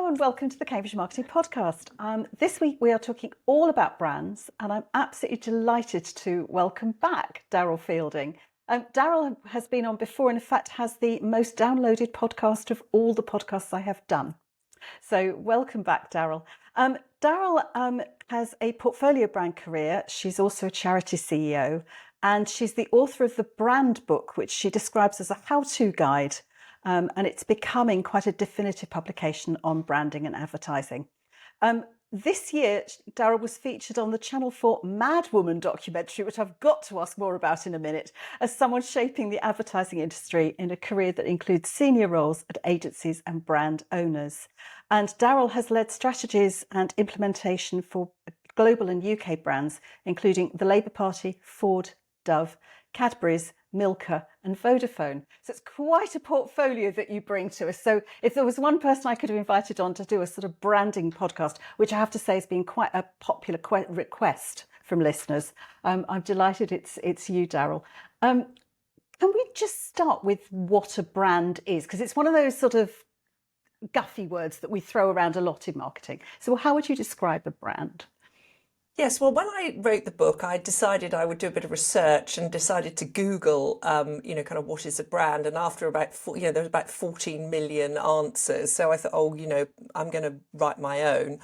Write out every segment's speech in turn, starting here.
Hello and welcome to the Cambridge Marketing Podcast. This week we are talking all about brands, and I'm absolutely delighted to welcome back Daryl Fielding. Daryl has been on before and in fact has the most downloaded podcast of all the podcasts I have done. So welcome back, Daryl. Daryl has a portfolio brand career. She's also a charity CEO, and she's the author of the Brand Book, which she describes as a how-to guide. And it's becoming quite a definitive publication on branding and advertising. This year, Daryl was featured on the Channel 4 Mad Woman documentary, which I've got to ask more about in a minute, as someone shaping the advertising industry in a career that includes senior roles at agencies and brand owners. And Daryl has led strategies and implementation for global and UK brands, including the Labour Party, Ford, Dove, Cadbury's, Milka and Vodafone. So it's quite a portfolio that you bring to us. So if there was one person I could have invited on to do a sort of branding podcast, which I have to say has been quite a popular request from listeners, I'm delighted it's you, Daryl. Can we just start with what a brand is? Because it's one of those sort of guffy words that we throw around a lot in marketing. So how would you describe a brand? Yes, well, when I wrote the book, I decided I would do a bit of research and decided to Google, kind of what is a brand. And after about, there was about 14 million answers. So I thought, I'm going to write my own.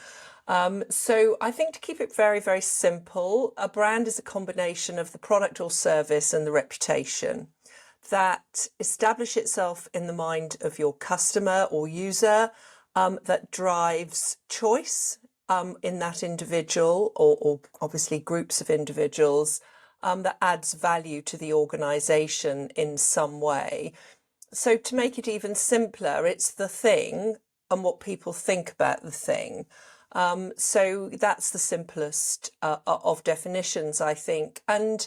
So I think to keep it very, very simple, a brand is a combination of the product or service and the reputation that establish itself in the mind of your customer or user, that drives choice in that individual or obviously groups of individuals, that adds value to the organisation in some way. So to make it even simpler, it's the thing and what people think about the thing. So that's the simplest of definitions, I think. And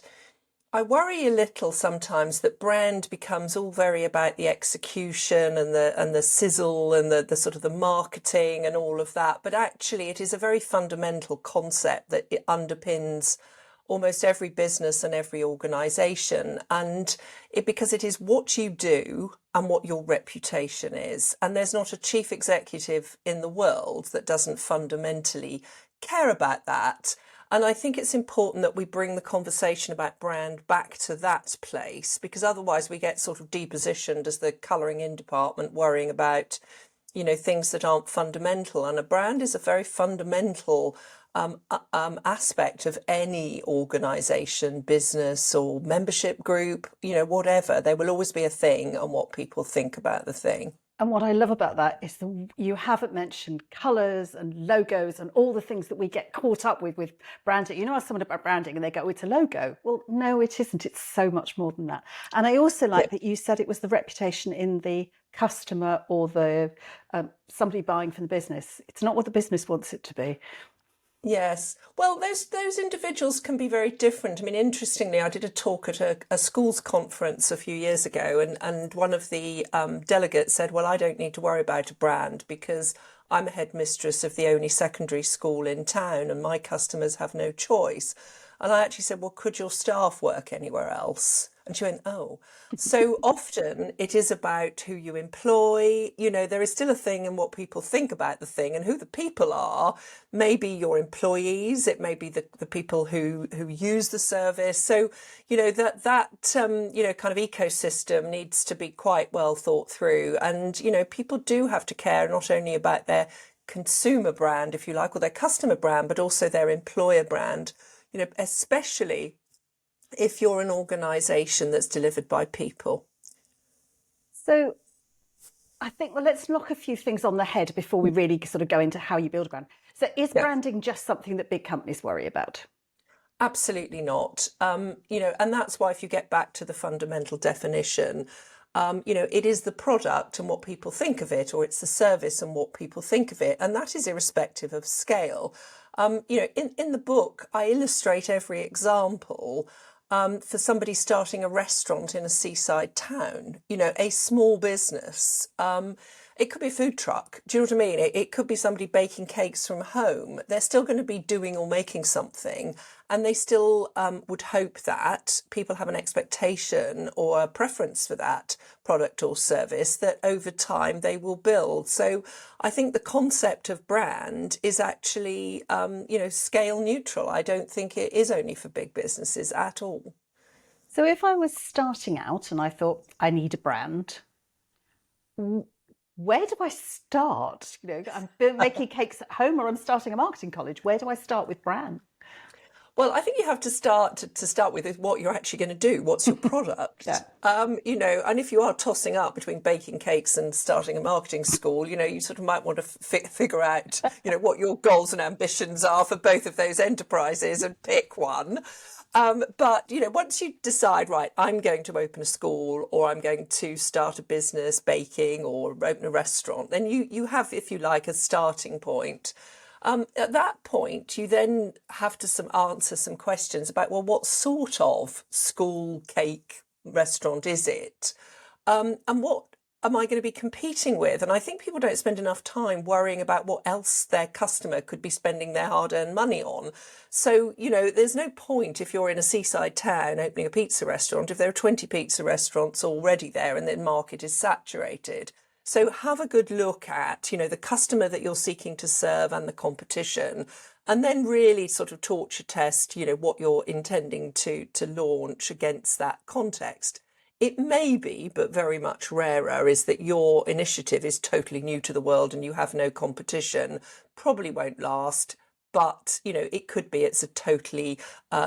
I worry a little sometimes that brand becomes all very about the execution and the sizzle and the sort of the marketing and all of that. But actually, it is a very fundamental concept that it underpins almost every business and every organisation. And because it is what you do and what your reputation is. And there's not a chief executive in the world that doesn't fundamentally care about that. And I think it's important that we bring the conversation about brand back to that place, because otherwise we get sort of depositioned as the colouring in department, worrying about, things that aren't fundamental. And a brand is a very fundamental aspect of any organisation, business or membership group, whatever. There will always be a thing and what people think about the thing. And what I love about that is that you haven't mentioned colours and logos and all the things that we get caught up with branding. You know, ask someone about branding and they go, oh, it's a logo. Well, no, it isn't. It's so much more than that. And I also like that you said it was the reputation in the customer or the somebody buying from the business. It's not what the business wants it to be. Yes. Well, those individuals can be very different. I mean, interestingly, I did a talk at a schools conference a few years ago, and one of the delegates said, well, I don't need to worry about a brand because I'm a headmistress of the only secondary school in town and my customers have no choice. And I actually said, well, could your staff work anywhere else? And she went, oh. So often it is about who you employ. There is still a thing in what people think about the thing, and who the people are. Maybe your employees, it may be the people who use the service. So, that kind of ecosystem needs to be quite well thought through. And, people do have to care not only about their consumer brand, if you like, or their customer brand, but also their employer brand, especially if you're an organisation that's delivered by people. So I think, well, let's knock a few things on the head before we really sort of go into how you build a brand. So is branding just something that big companies worry about? Absolutely not. And that's why if you get back to the fundamental definition, it is the product and what people think of it, or it's the service and what people think of it. And that is irrespective of scale. In the book, I illustrate every example for somebody starting a restaurant in a seaside town, a small business. it could be a food truck. Do you know what I mean? It could be somebody baking cakes from home. They're still going to be doing or making something, and they still would hope that people have an expectation or a preference for that product or service that over time they will build. So I think the concept of brand is actually, scale neutral. I don't think it is only for big businesses at all. So if I was starting out and I thought I need a brand, where do I start? I'm making cakes at home or I'm starting a marketing college. Where do I start with brand? Well, I think you have to start with is what you're actually going to do. What's your product? Yeah. And if you are tossing up between baking cakes and starting a marketing school, you sort of might want to figure out, what your goals and ambitions are for both of those enterprises and pick one. But once you decide, right, I'm going to open a school or I'm going to start a business baking or open a restaurant, then you have, if you like, a starting point. At that point, you then have to answer some questions about, well, what sort of school cake restaurant is it? And what am I going to be competing with? And I think people don't spend enough time worrying about what else their customer could be spending their hard-earned money on. So, there's no point if you're in a seaside town opening a pizza restaurant if there are 20 pizza restaurants already there and the market is saturated. So have a good look at, the customer that you're seeking to serve and the competition, and then really sort of torture test, what you're intending to launch against that context. It may be, but very much rarer, is that your initiative is totally new to the world and you have no competition. Probably won't last, but it could be it's a totally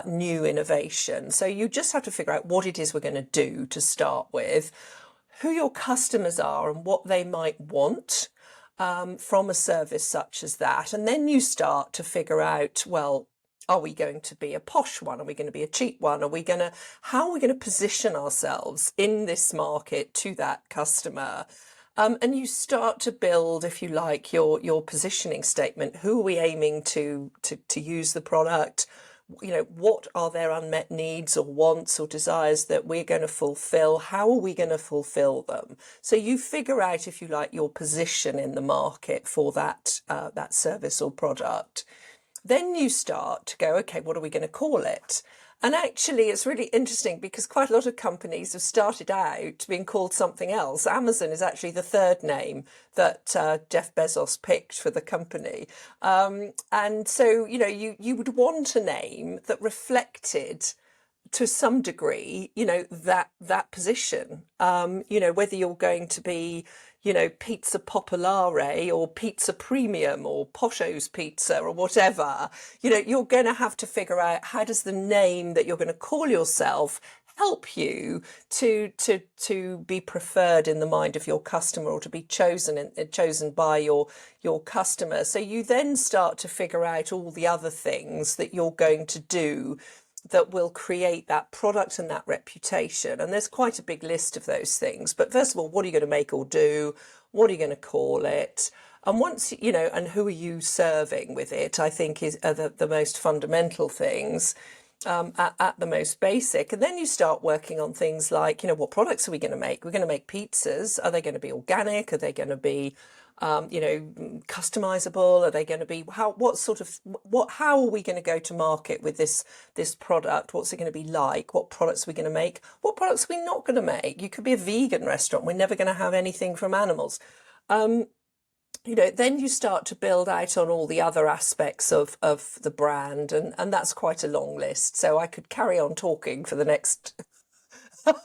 new innovation. So you just have to figure out what it is we're going to do to start with, who your customers are and what they might want from a service such as that. And then you start to figure out, well, are we going to be a posh one? Are we going to be a cheap one? How are we going to position ourselves in this market to that customer? And you start to build, if you like, your positioning statement. Who are we aiming to use the product? What are their unmet needs or wants or desires that we're going to fulfill? How are we going to fulfill them? So you figure out, if you like, your position in the market for that service or product. Then you start to go, okay, what are we going to call it? And actually, it's really interesting because quite a lot of companies have started out being called something else. Amazon is actually the third name that Jeff Bezos picked for the company. And so, you would want a name that reflected to some degree, that position, whether you're going to be, Pizza Popolare or Pizza Premium or Posho's Pizza or whatever, you're going to have to figure out how does the name that you're going to call yourself help you to be preferred in the mind of your customer or to be chosen by your customer. So you then start to figure out all the other things that you're going to do that will create that product and that reputation. And there's quite a big list of those things. But first of all, what are you going to make or do? What are you going to call it? And once, and who are you serving with it, I think are the most fundamental things at the most basic. And then you start working on things like, what products are we going to make? We're going to make pizzas. Are they going to be organic? Are they going to be customizable? Are they going to be how are we going to go to market with this product? What's it going to be like? What products are we going to make? What products are we not going to make? You could be a vegan restaurant. We're never going to have anything from animals. Then you start to build out on all the other aspects of the brand, and that's quite a long list. So I could carry on talking for the next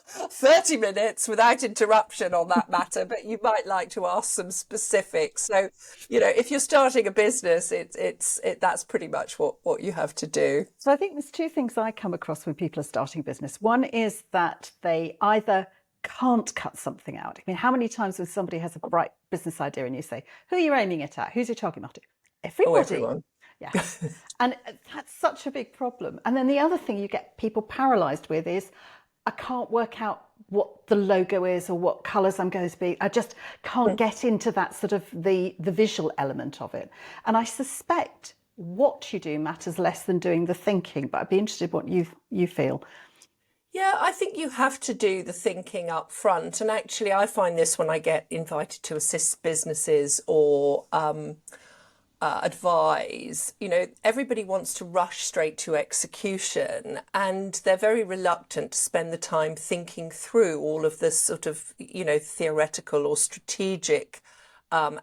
30 minutes without interruption on that matter, but you might like to ask some specifics. So, if you're starting a business, that's pretty much what you have to do. So I think there's two things I come across when people are starting a business. One is that they either can't cut something out. I mean, how many times when somebody has a bright business idea and you say, who are you aiming it at? Who's your target market? Everybody. Oh, everyone. Yeah. And that's such a big problem. And then the other thing you get people paralyzed with is, I can't work out what the logo is or what colours I'm going to be. I just can't get into that sort of the visual element of it. And I suspect what you do matters less than doing the thinking, but I'd be interested what you feel. Yeah, I think you have to do the thinking up front. And actually, I find this when I get invited to assist businesses or advise. Everybody wants to rush straight to execution, and they're very reluctant to spend the time thinking through all of this sort of, theoretical or strategic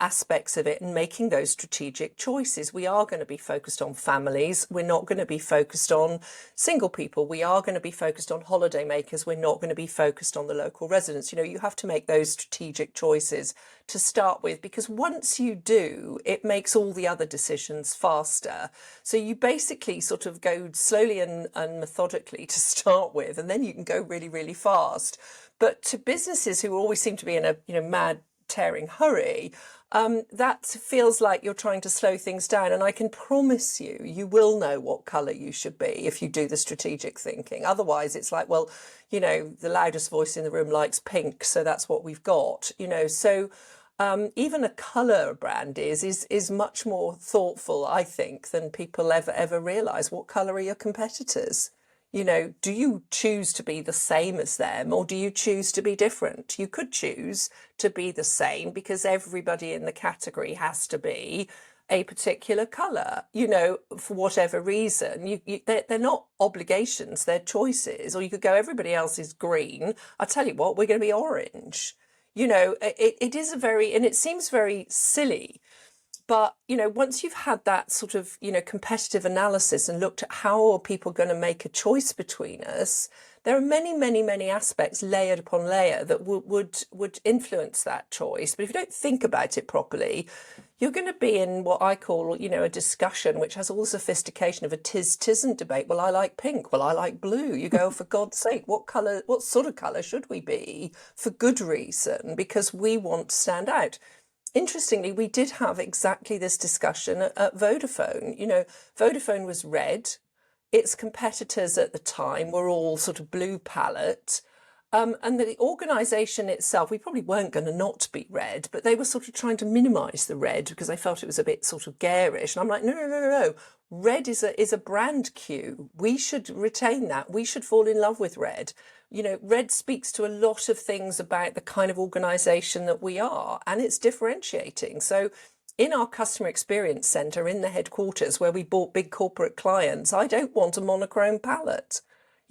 aspects of it and making those strategic choices. We are going to be focused on families. We're not going to be focused on single people. We are going to be focused on holiday makers. We're not going to be focused on the local residents. You have to make those strategic choices to start with, because once you do, it makes all the other decisions faster. So you basically sort of go slowly and methodically to start with, and then you can go really, really fast. But to businesses who always seem to be in a mad tearing hurry, that feels like you're trying to slow things down. And I can promise you, you will know what colour you should be if you do the strategic thinking. Otherwise, it's like, well, the loudest voice in the room likes pink, so that's what we've got. So even a colour brand is much more thoughtful, I think, than people ever realise. What colour are your competitors? Do you choose to be the same as them, or do you choose to be different? You could choose to be the same because everybody in the category has to be a particular colour, for whatever reason. They're not obligations, they're choices. Or you could go, everybody else is green. I tell you what, we're going to be orange. It is and it seems very silly. But, once you've had that sort of, competitive analysis and looked at how are people going to make a choice between us, there are many, many, many aspects layered upon layer that would influence that choice. But if you don't think about it properly, you're going to be in what I call, a discussion which has all the sophistication of a tisn't debate. Well, I like pink. Well, I like blue. You go, for God's sake, what sort of colour should we be? For good reason, because we want to stand out. Interestingly, we did have exactly this discussion at Vodafone. Vodafone was red. Its competitors at the time were all sort of blue palette. And the organisation itself, we probably weren't going to not be red, but they were sort of trying to minimise the red because they felt it was a bit sort of garish. And I'm like, no, no, no, no, no. Red is a brand cue. We should retain that. We should fall in love with red. Red speaks to a lot of things about the kind of organisation that we are, and it's differentiating. So in our customer experience centre in the headquarters where we bought big corporate clients, I don't want a monochrome palette.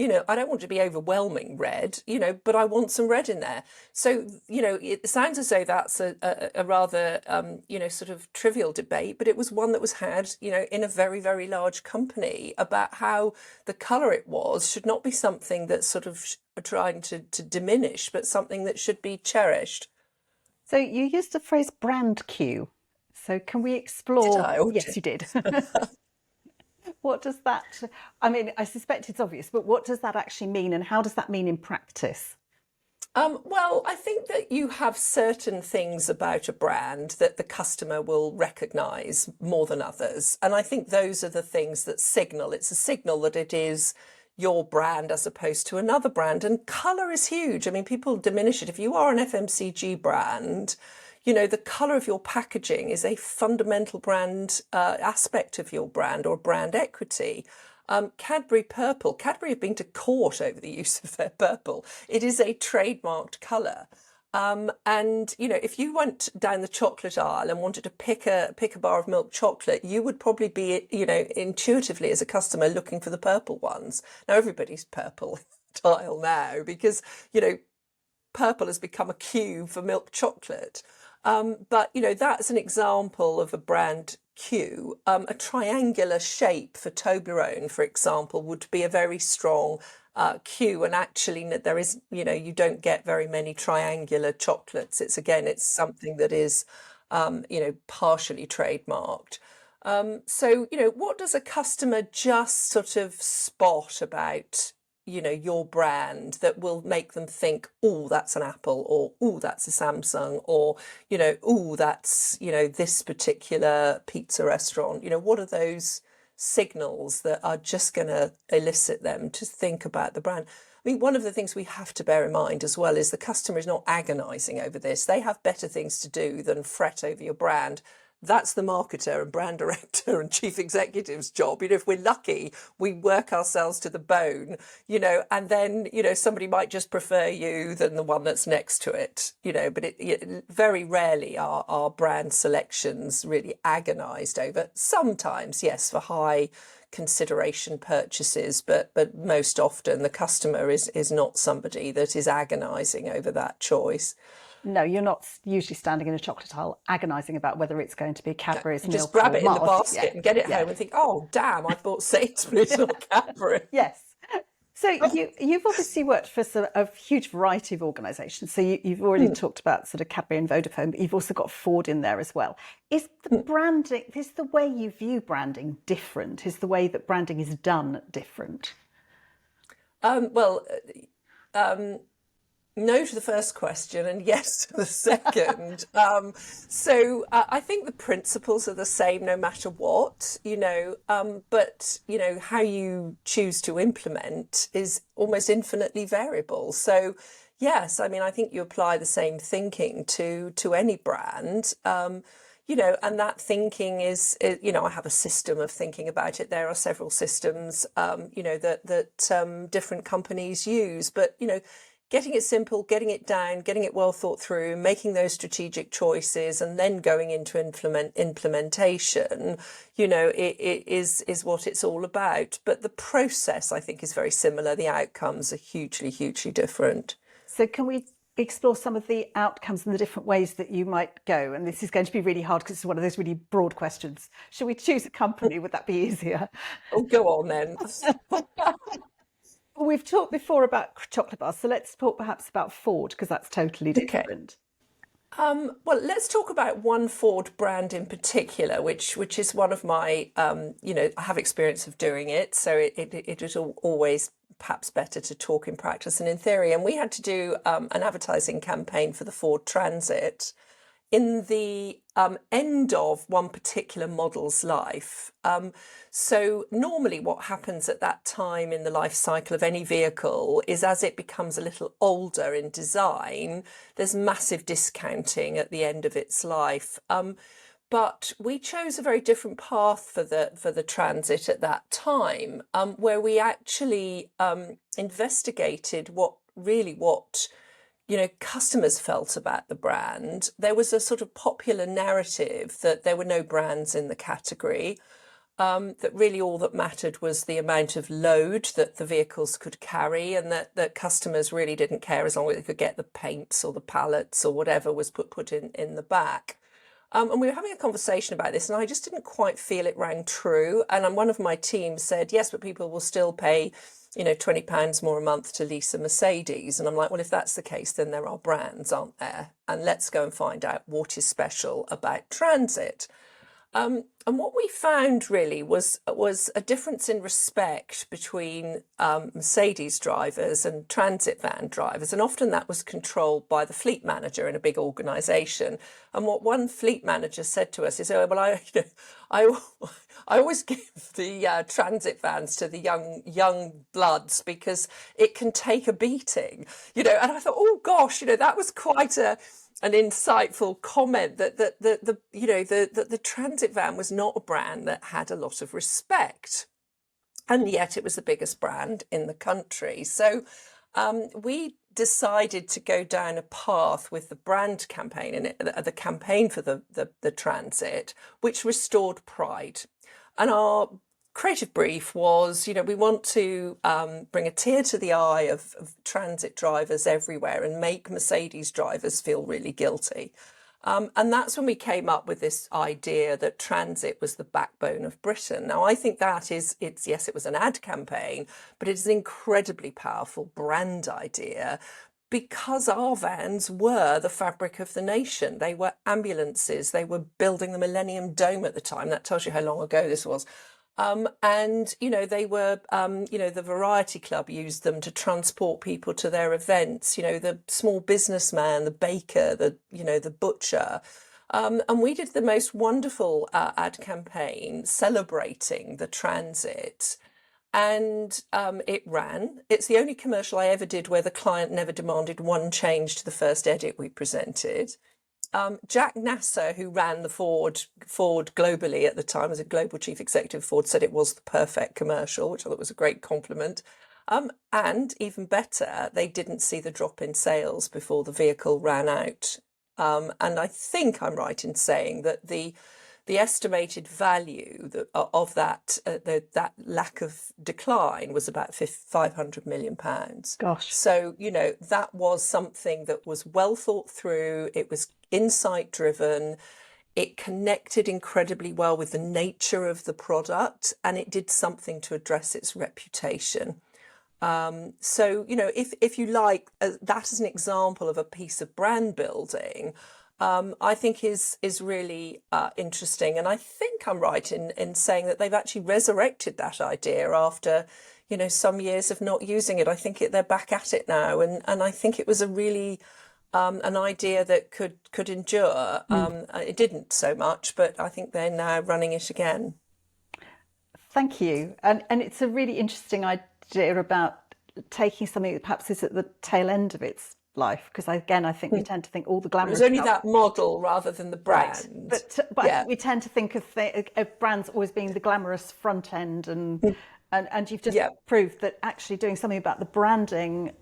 I don't want to be overwhelming red, but I want some red in there. So, it sounds as though that's a rather, sort of trivial debate, but it was one that was had, in a very, very large company about how the colour it was should not be something that's sort of trying to diminish, but something that should be cherished. So you used the phrase brand cue. So can we Did explore? I? Or Yes, you did. What does that, I mean, I suspect it's obvious, but what does that actually mean and how does that mean in practice? Well, I think that you have certain things about a brand that the customer will recognise more than others. And I think those are the things that signal. It's a signal that it is your brand as opposed to another brand. And colour is huge. I mean, people diminish it. If you are an FMCG brand, the colour of your packaging is a fundamental brand aspect of your brand or brand equity. Cadbury purple. Cadbury have been to court over the use of their purple. It is a trademarked colour. And if you went down the chocolate aisle and wanted to pick a bar of milk chocolate, you would probably be, intuitively as a customer looking for the purple ones. Now everybody's purple aisle now because, purple has become a cue for milk chocolate. But that's an example of a brand cue. A triangular shape for Toblerone, for example, would be a very strong cue. And actually, there is, you don't get very many triangular chocolates. It's something that is, partially trademarked. So, what does a customer just sort of spot about your brand that will make them think, oh, that's an Apple, or oh, that's a Samsung, or oh, that's this particular pizza restaurant? What are those signals that are just going to elicit them to think about the brand? I mean, one of the things we have to bear in mind as well is the customer is not agonizing over this. They have better things to do than fret over your brand. That's the marketer and brand director and chief executive's job. If we're lucky, we work ourselves to the bone, and then, somebody might just prefer you than the one that's next to it, but very rarely are our brand selections really agonized over. Sometimes, yes, for high consideration purchases, but most often the customer is not somebody that is agonizing over that choice. No, you're not usually standing in a chocolate aisle agonising about whether it's going to be Cadbury's, You just Milk grab or it in the Mars. Yeah, basket and get it yeah, home and think, oh, damn, I bought Sainsbury's, not Cadbury. yes. So you've obviously worked for a huge variety of organisations. So you've already talked about sort of Cadbury and Vodafone, but you've also got Ford in there as well. Is the branding, is the way you view branding different? Is the way that branding is done different? Well, no to the first question and yes to the second. I think the principles are the same no matter what, but, how you choose to implement is almost infinitely variable. So, yes, I mean, I think you apply the same thinking to any brand. And that thinking is, I have a system of thinking about it. There are several systems, that different companies use, but, getting it simple, getting it down, getting it well thought through, making those strategic choices, and then going into implementation, it is what it's all about. But the process, I think, is very similar. The outcomes are hugely, hugely different. So can we explore some of the outcomes and the different ways that you might go? And this is going to be really hard because it's one of those really broad questions. Should we choose a company? Would that be easier? Oh, go on then. We've talked before about chocolate bars, so let's talk perhaps about Ford because that's totally Okay. different. Well, let's talk about one Ford brand in particular, which is one of my, I have experience of doing it, so it is always perhaps better to talk in practice and in theory. And we had to do an advertising campaign for the Ford Transit in the end of one particular model's life. So normally what happens at that time in the life cycle of any vehicle is as it becomes a little older in design, there's massive discounting at the end of its life. But we chose a very different path for the Transit at that time, where we actually investigated what customers felt about the brand. There was a sort of popular narrative that there were no brands in the category, that really all that mattered was the amount of load that the vehicles could carry, and that customers really didn't care as long as they could get the paints or the pallets or whatever was put in the back. And we were having a conversation about this, and I just didn't quite feel it rang true. And one of my team said, yes, but people will still pay £20 more a month to lease a Mercedes. And I'm like, well, if that's the case, then there are brands, aren't there? And let's go and find out what is special about Transit. And what we found really was a difference in respect between Mercedes drivers and transit van drivers, and often that was controlled by the fleet manager in a big organisation. And what one fleet manager said to us is, "Oh, well, I always give the transit vans to the young bloods because it can take a beating." And I thought, oh gosh, that was quite an insightful comment that the transit van was not a brand that had a lot of respect, and yet it was the biggest brand in the country. So we decided to go down a path with the brand campaign and the campaign for the transit, which restored pride. And our creative brief was, we want to bring a tear to the eye of transit drivers everywhere and make Mercedes drivers feel really guilty. And that's when we came up with this idea that transit was the backbone of Britain. Now, I think yes, it was an ad campaign, but it's an incredibly powerful brand idea because our vans were the fabric of the nation. They were ambulances. They were building the Millennium Dome at the time. That tells you how long ago this was. And they were, the Variety Club used them to transport people to their events, the small businessman, the baker, the butcher. And we did the most wonderful ad campaign celebrating the transit. And it ran. It's the only commercial I ever did where the client never demanded one change to the first edit we presented. Jack Nasser, who ran the Ford globally at the time, as a global chief executive of Ford, said it was the perfect commercial, which I thought was a great compliment. And even better, they didn't see the drop in sales before the vehicle ran out. And I think I'm right in saying that the estimated value of that lack of decline was about £500 million. Gosh. So, that was something that was well thought through. It was insight driven. It connected incredibly well with the nature of the product, and it did something to address its reputation. So, if you like that as an example of a piece of brand building, I think is really interesting. And I think I'm right in saying that they've actually resurrected that idea after, some years of not using it. I think they're back at it now, and I think it was a really an idea that could endure. It didn't so much, but I think they're now running it again. Thank you. And it's a really interesting idea about taking something that perhaps is at the tail end of its life. Because again, I think we tend to think all the It was glamorous only stuff. that model rather than the Right. brand. But I Yeah, think we tend to think of brands always being the glamorous front end, and you've just yeah. proved that actually doing something about the branding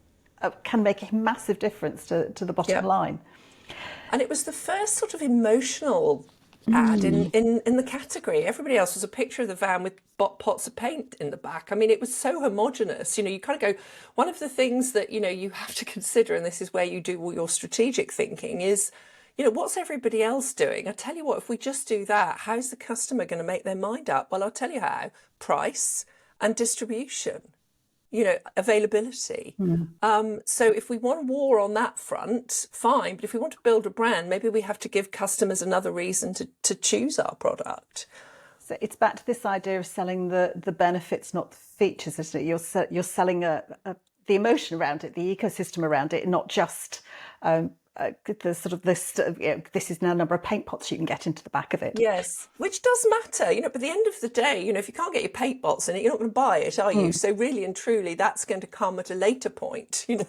can make a massive difference to the bottom Yeah. line. And it was the first sort of emotional ad in the category. Everybody else was a picture of the van with pots of paint in the back. I mean, it was so homogenous. You kind of go, one of the things that, you have to consider, and this is where you do all your strategic thinking, is, what's everybody else doing? I tell you what, if we just do that, how's the customer going to make their mind up? Well, I'll tell you how: price and distribution. Availability. So if we want war on that front, fine. But if we want to build a brand, maybe we have to give customers another reason to choose our product. So it's back to this idea of selling the benefits, not the features, isn't it? You're selling the emotion around it, the ecosystem around it, not just the sort of this. This is now a number of paint pots you can get into the back of it. Yes, which does matter, but at the end of the day, if you can't get your paint pots in it, you're not going to buy it, are you? So really and truly, that's going to come at a later point, Yes.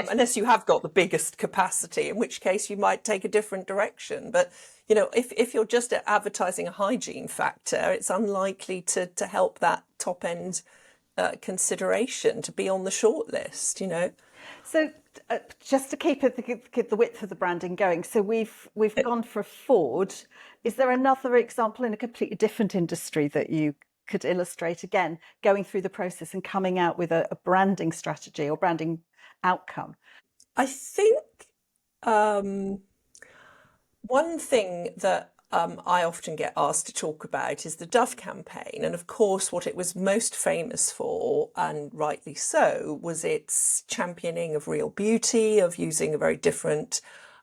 unless you have got the biggest capacity, in which case you might take a different direction. But, if you're just advertising a hygiene factor, it's unlikely to help that top end consideration to be on the short list, So just to keep the width of the branding going, so we've gone for Ford. Is there another example in a completely different industry that you could illustrate, again, going through the process and coming out with a branding strategy or branding outcome? I think one thing that I often get asked to talk about is the Dove campaign. And of course, what it was most famous for, and rightly so, was its championing of real beauty, of using a very different,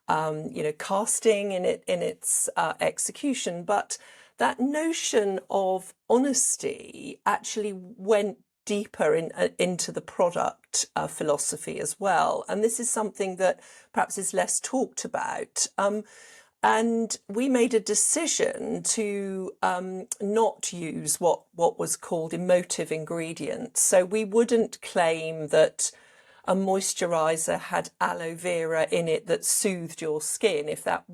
casting in its execution. But that notion of honesty actually went deeper into the product philosophy as well. And this is something that perhaps is less talked about. And we made a decision to not use what was called emotive ingredients. So we wouldn't claim that a moisturizer had aloe vera in it that soothed your skin if that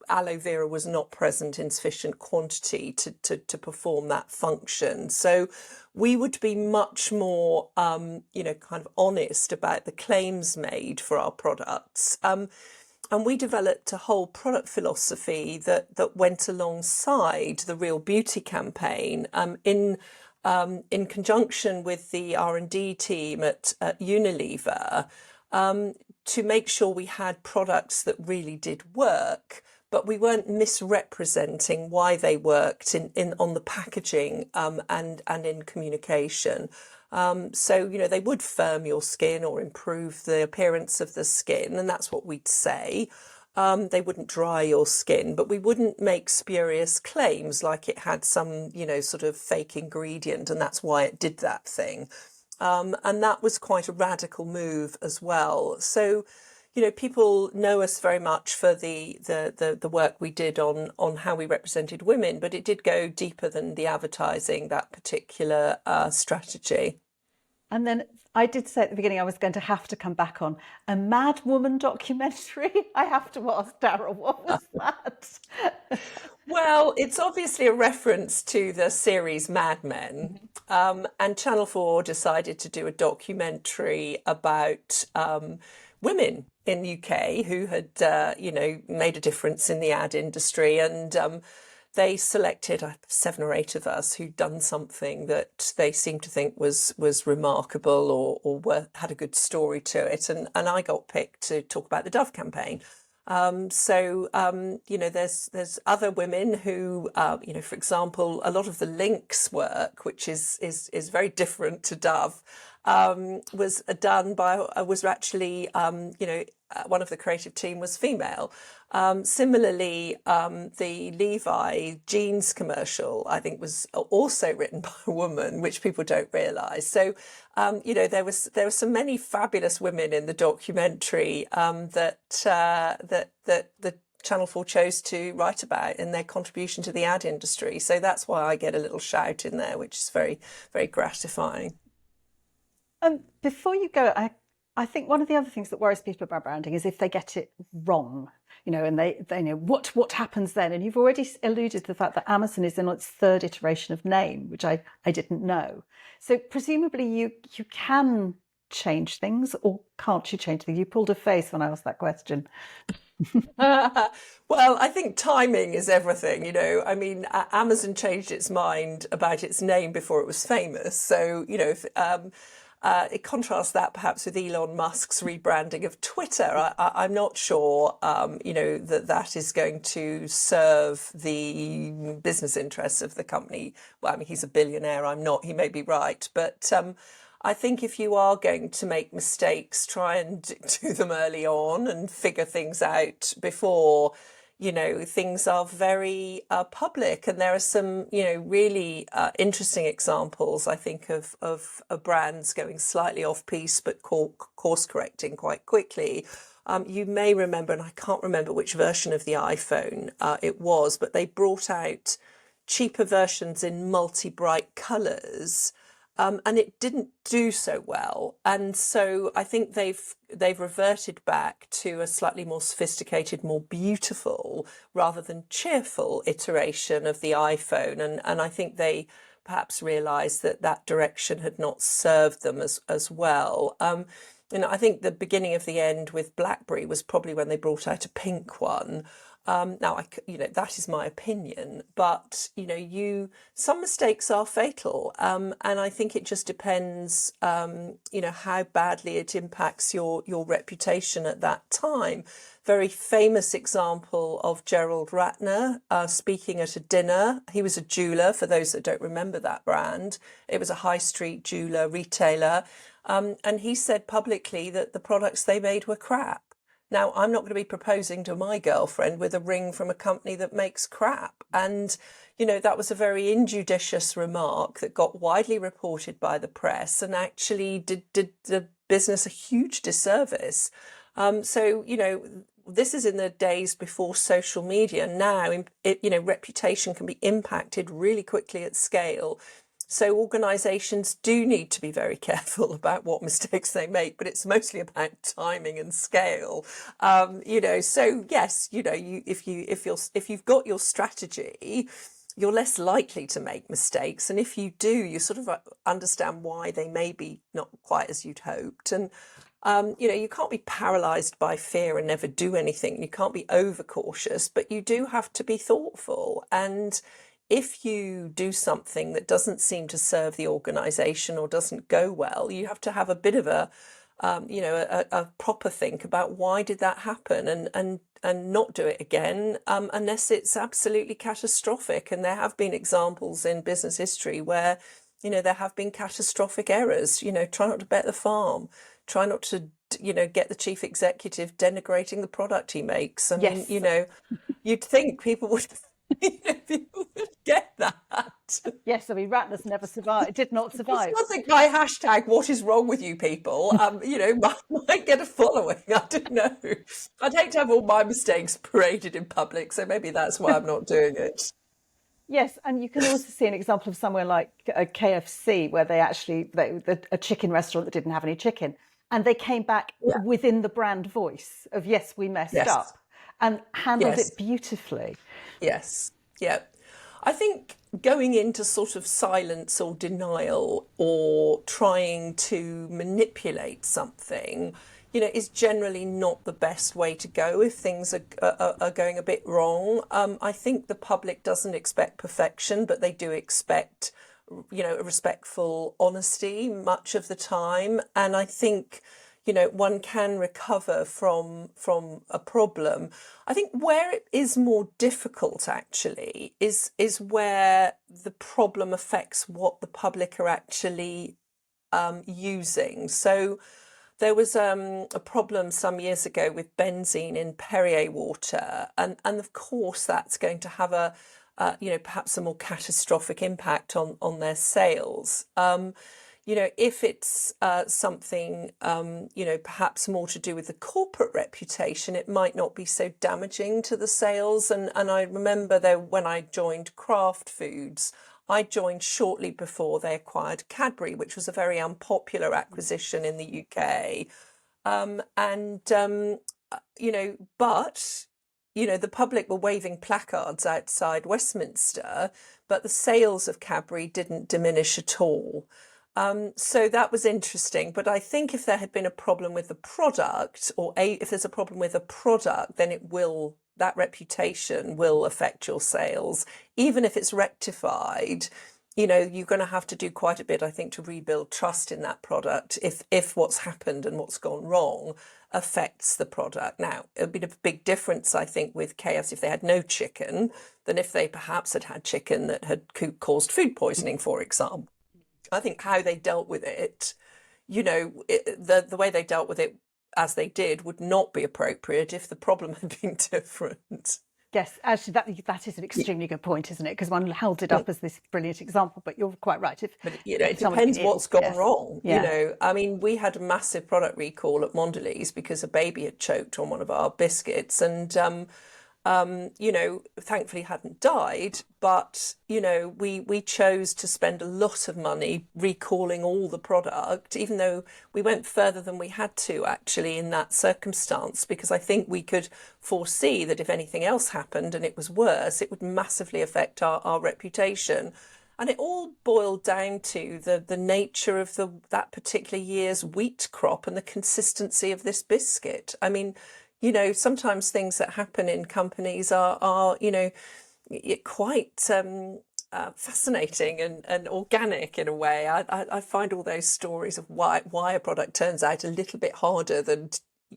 aloe vera was not present in sufficient quantity to perform that function. So we would be much more, kind of honest about the claims made for our products. And we developed a whole product philosophy that went alongside the Real Beauty campaign in conjunction with the R&D team at Unilever, to make sure we had products that really did work, but we weren't misrepresenting why they worked on the packaging and in communication. So, they would firm your skin or improve the appearance of the skin, and that's what we'd say. They wouldn't dry your skin, but we wouldn't make spurious claims like it had some, sort of fake ingredient, and that's why it did that thing. And that was quite a radical move as well. So, people know us very much for the work we did on how we represented women, but it did go deeper than the advertising, that particular strategy. And then I did say at the beginning I was going to have to come back on a Mad Woman documentary. I have to ask Daryl, what was that? Well, it's obviously a reference to the series Mad Men. And Channel 4 decided to do a documentary about women in UK who had, made a difference in the ad industry. And they selected 7 or 8 of us who'd done something that they seemed to think was remarkable or had a good story to it. And I got picked to talk about the Dove campaign. There's other women who, for example, a lot of the links work, which is very different to Dove, was done by was actually one of the creative team was female. Similarly, the Levi jeans commercial, I think, was also written by a woman, which people don't realise. So, there were so many fabulous women in the documentary that the Channel 4 chose to write about in their contribution to the ad industry. So that's why I get a little shout in there, which is very, very gratifying. Before you go, I think one of the other things that worries people about branding is if they get it wrong, and they know what happens then. And you've already alluded to the fact that Amazon is in its 3rd iteration of name, which I didn't know. So presumably you can change things, or can't you change things? You pulled a face when I asked that question. Well, I think timing is everything, I mean, Amazon changed its mind about its name before it was famous. So, if, it contrasts that perhaps with Elon Musk's rebranding of Twitter. I'm not sure, that is going to serve the business interests of the company. Well, I mean, he's a billionaire. I'm not. He may be right, but I think if you are going to make mistakes, try and do them early on and figure things out before, things are very public. And there are some, really interesting examples, I think, of brands going slightly off piece, but course correcting quite quickly. You may remember, and I can't remember which version of the iPhone it was, but they brought out cheaper versions in multi-bright colours. And it didn't do so well, and so I think they've reverted back to a slightly more sophisticated, more beautiful, rather than cheerful iteration of the iPhone, and I think they perhaps realised that that direction had not served them as well. I think the beginning of the end with BlackBerry was probably when they brought out a pink one. Now, that is my opinion, but some mistakes are fatal, and I think it just depends, how badly it impacts your reputation at that time. Very famous example of Gerald Ratner speaking at a dinner. He was a jeweler, for those that don't remember that brand. It was a high street jeweler retailer, and he said publicly that the products they made were crap. Now, I'm not going to be proposing to my girlfriend with a ring from a company that makes crap. And, that was a very injudicious remark that got widely reported by the press and actually did the business a huge disservice. This is in the days before social media. Now, reputation can be impacted really quickly at scale. So organisations do need to be very careful about what mistakes they make, but it's mostly about timing and scale. So yes, if you've got your strategy, you're less likely to make mistakes, and if you do, you sort of understand why they may be not quite as you'd hoped. And you can't be paralysed by fear and never do anything. You can't be overcautious, but you do have to be thoughtful. And if you do something that doesn't seem to serve the organisation or doesn't go well, you have to have a bit of a proper think about why did that happen, and not do it again unless it's absolutely catastrophic. And there have been examples in business history where there have been catastrophic errors. Try not to bet the farm. Try not to get the chief executive denigrating the product he makes. I mean, Yes. you'd think people would. People would get that. Yes, I mean, Ratner's never survived, did not It's survive. nothing by hashtag what is wrong with you people. Might get a following. I don't know. I'd hate to have all my mistakes paraded in public, so maybe that's why I'm not doing it. Yes, and you can also see an example of somewhere like a KFC where a chicken restaurant that didn't have any chicken, and they came back Yeah. within the brand voice of yes, we messed Yes. up, and handled Yes. it beautifully. Yes. Yeah. I think going into sort of silence or denial or trying to manipulate something, is generally not the best way to go if things are going a bit wrong. I think the public doesn't expect perfection, but they do expect, a respectful honesty much of the time. And I think, one can recover from a problem. I think where it is more difficult actually is where the problem affects what the public are actually using. So there was a problem some years ago with benzene in Perrier water, and of course that's going to have perhaps a more catastrophic impact on their sales. If it's something, perhaps more to do with the corporate reputation, it might not be so damaging to the sales. And I remember when I joined Kraft Foods, I joined shortly before they acquired Cadbury, which was a very unpopular acquisition in the UK. But the public were waving placards outside Westminster, but the sales of Cadbury didn't diminish at all. So that was interesting. But I think if there had been a problem with the product, if there's a problem with a product, then that reputation will affect your sales. Even if it's rectified, you're going to have to do quite a bit, I think, to rebuild trust in that product if what's happened and what's gone wrong affects the product. Now, it would be a big difference, I think, with KFC if they had no chicken than if they perhaps had chicken that had caused food poisoning, for example. I think how they dealt with it, the way they dealt with it as they did would not be appropriate if the problem had been different. Yes, actually, that is an extremely good point, isn't it? Because one held it up as this brilliant example, but you're quite right. But it depends what's gone wrong. Yeah. I mean, we had a massive product recall at Mondelez because a baby had choked on one of our biscuits, and thankfully hadn't died, but we chose to spend a lot of money recalling all the product, even though we went further than we had to actually in that circumstance, because I think we could foresee that if anything else happened and it was worse, it would massively affect our reputation. And it all boiled down to the nature of that particular year's wheat crop and the consistency of this biscuit. I mean, sometimes things that happen in companies are quite fascinating and organic in a way. I find all those stories of why a product turns out a little bit harder than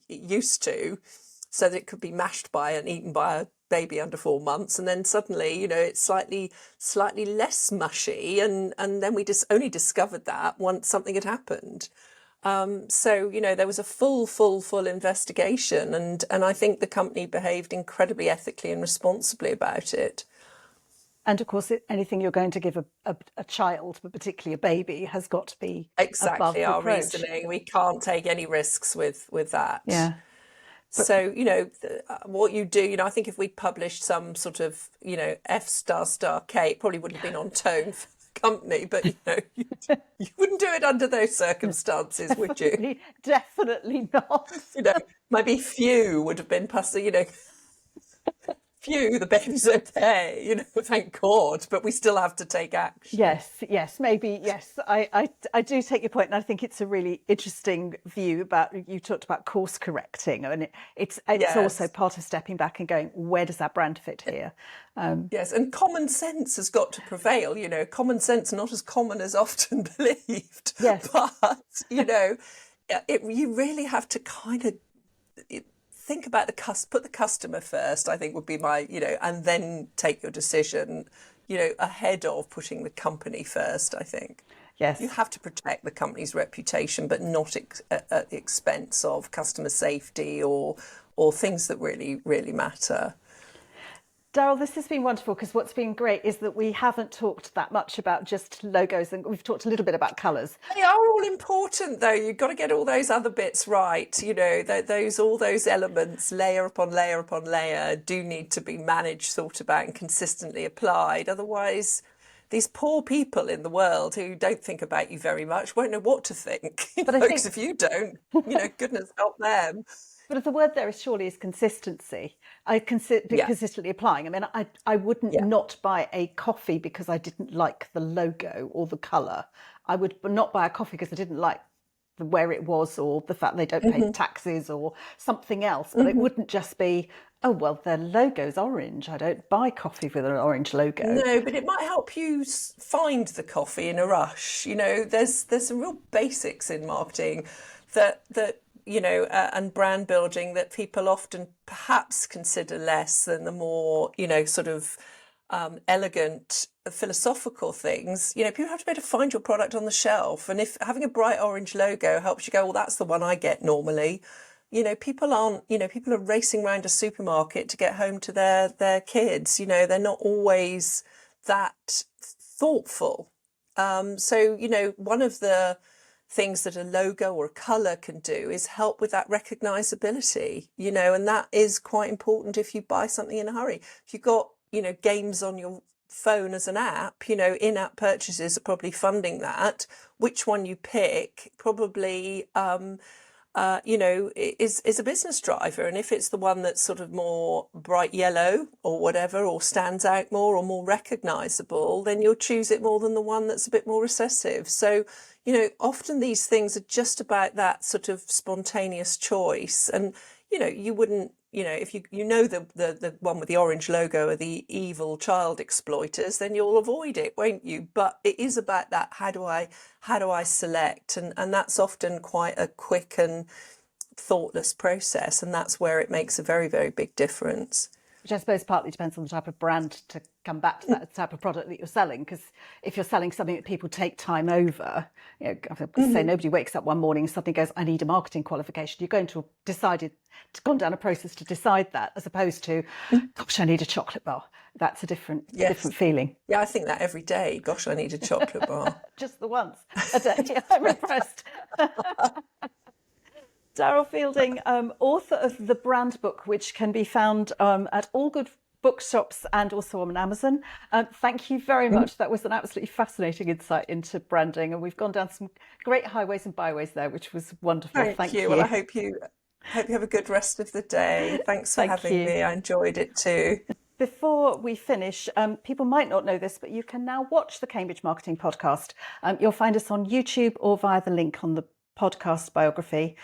it used to, so that it could be mashed by and eaten by a baby under 4 months, and then suddenly, it's slightly less mushy, and then we just only discovered that once something had happened. So, there was a full investigation, and I think the company behaved incredibly ethically and responsibly about it. And of course, anything you're going to give a child, but particularly a baby, has got to be above Exactly our reproach. reasoning. We can't take any risks with that. Yeah. So, what you do, I think if we'd published some sort of, F star K, it probably wouldn't have been on tone for the company, but, you wouldn't do it under those circumstances, would you? Definitely not. Maybe few would have been possible, Phew, the baby's okay, thank God, but we still have to take action. Yes, maybe, yes. I do take your point, and I think it's a really interesting view about, you talked about course correcting, and it's Yes. also part of stepping back and going, where does that brand fit here? Yes, and common sense has got to prevail, common sense not as common as often believed. Yes. But, you really have to kind of think about put the customer first, I think would be my, and then take your decision, ahead of putting the company first, I think. Yes. You have to protect the company's reputation, but not at the expense of customer safety or things that really, really matter. Daryl, this has been wonderful because what's been great is that we haven't talked that much about just logos, and we've talked a little bit about colours. They are all important, though. You've got to get all those other bits right. Those all those elements, layer upon layer upon layer, do need to be managed, thought about, and consistently applied. Otherwise, these poor people in the world who don't think about you very much won't know what to think. But I Because think, if you don't, goodness help them. but if the word there is surely is consistency. I consider Yeah, consistently applying. I mean, I wouldn't yeah. not buy a coffee because I didn't like the logo or the colour. I would not buy a coffee because I didn't like where it was or the fact they don't pay Hmm. taxes or something else. But it Hmm. wouldn't just be, oh, well, their logo's orange. I don't buy coffee with an orange logo. No, but it might help you find the coffee in a rush. There's some real basics in marketing that and brand building that people often perhaps consider less than the more sort of elegant philosophical things. People have to be able to find your product on the shelf, and if having a bright orange logo helps you go, well, that's the one I get normally. People aren't, people are racing around a supermarket to get home to their kids. They're not always that thoughtful. So, one of the things that a logo or a color can do is help with that recognizability, and that is quite important if you buy something in a hurry. If you've got, games on your phone as an app, in-app purchases are probably funding that. Which one you pick probably is a business driver. And if it's the one that's sort of more bright yellow or whatever, or stands out more or more recognizable, then you'll choose it more than the one that's a bit more recessive. So, often these things are just about that sort of spontaneous choice. And, you wouldn't, if the one with the orange logo are the evil child exploiters, then you'll avoid it, won't you? But it is about that, how do I select? And that's often quite a quick and thoughtless process, and that's where it makes a very, very big difference. Which I suppose partly depends on the type of brand, to come back to that type of product that you're selling. Because if you're selling something that people take time over, I would say Hmm. nobody wakes up one morning and suddenly goes, I need a marketing qualification. You're going to have gone down a process to decide that, as opposed to, gosh, I need a chocolate bar. That's a Yes. different feeling. Yeah, I think that every day. Gosh, I need a chocolate bar. Just the once a day. I'm impressed. Daryl Fielding, author of the Brand Book, which can be found at all good bookshops and also on Amazon. Thank you very much. That was an absolutely fascinating insight into branding, and we've gone down some great highways and byways there, which was wonderful. Thank Thank you. Well, you. I hope you have a good rest of the day. Thanks for Thank having you. me. I enjoyed it too. Before we finish, people might not know this, but you can now watch the Cambridge Marketing Podcast. You'll find us on YouTube or via the link on the podcast biography.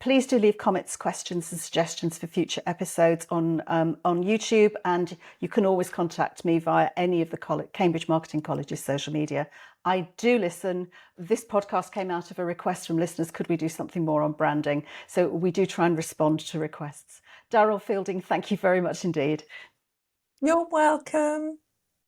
Please do leave comments, questions, and suggestions for future episodes on YouTube, and you can always contact me via any of the Cambridge Marketing College's social media. I do listen. This podcast came out of a request from listeners. Could we do something more on branding? So we do try and respond to requests. Daryl Fielding, thank you very much indeed. You're welcome.